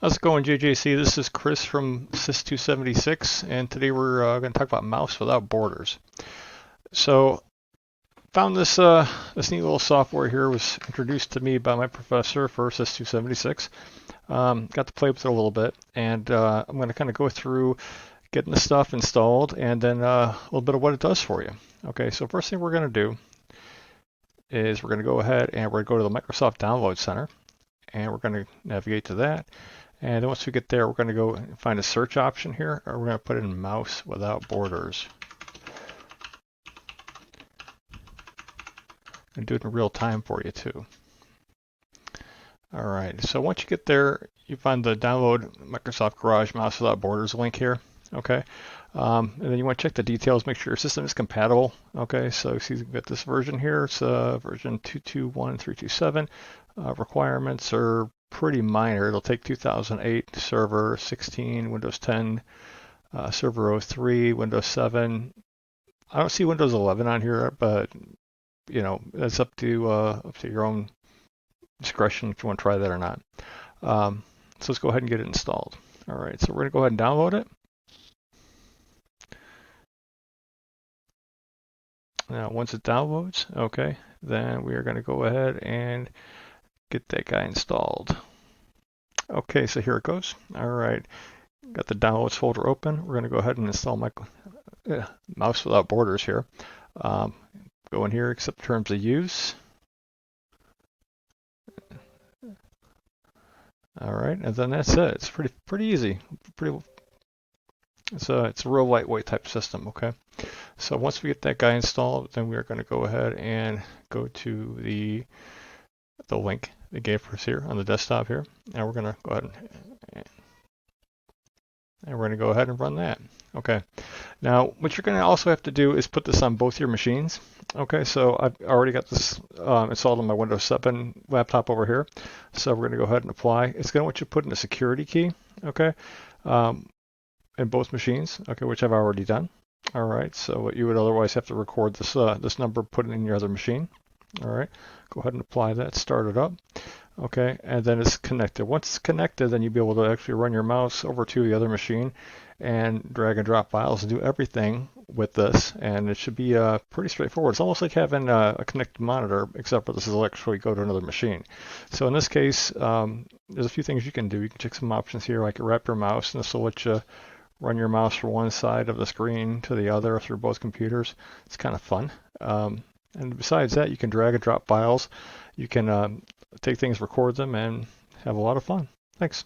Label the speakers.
Speaker 1: How's it going, JJC? This is Chris from Sys276, and today we're going to talk about mouse without borders. So, found this neat little software here. Was introduced to me by my professor for Sys276. Got to play with it a little bit, and I'm going to kind of go through getting the stuff installed, and then a little bit of what it does for you. Okay, so first thing we're going to do is we're going to go ahead and we're going to go to the Microsoft Download Center, and we're going to navigate to that. And then once we get there, we're going to go find a search option here, or we're going to put in mouse without borders. And do it in real time for you too. All right, so once you get there, you find the download Microsoft Garage Mouse Without Borders link here. Okay, and then you want to check the details, make sure your system is compatible. Okay, so see, you've got this version here. It's version 221327. Requirements are pretty minor. It'll take 2008 Server 16, Windows 10, Server 03, Windows 7. I don't see Windows 11 on here, but you know that's up to your own discretion if you want to try that or not. So let's go ahead and get it installed. All right, so we're going to go ahead and download it. Now, once it downloads, okay, then we are going to go ahead and get that guy installed. Okay, so here it goes. All right, got the downloads folder open. We're going to go ahead and install my mouse without borders here. Go in here, accept terms of use. All right, and then that's it. It's pretty easy. It's a real lightweight type system. Okay, so once we get that guy installed, then we are going to go ahead and go to the link they gave for us here on the desktop here, and we're going to go ahead and run that. Okay. Now, what you're going to also have to do is put this on both your machines. Okay, so I've already got this installed on my Windows 7 laptop over here. So we're going to go ahead and apply. It's going to want you to put in a security key, okay, in both machines, okay, which I've already done. All right, so what you would otherwise have to record this number, put it in your other machine. All right, go ahead and apply that, start it up. Okay, and then it's connected. Once it's connected, then you'll be able to actually run your mouse over to the other machine and drag and drop files and do everything with this. And it should be pretty straightforward. It's almost like having a connected monitor, except for this will actually go to another machine. So in this case, there's a few things you can do. You can check some options here, like wrap your mouse, and this will let you run your mouse from one side of the screen to the other through both computers. It's kind of fun. And besides that, you can drag and drop files. You can take things, record them, and have a lot of fun. Thanks.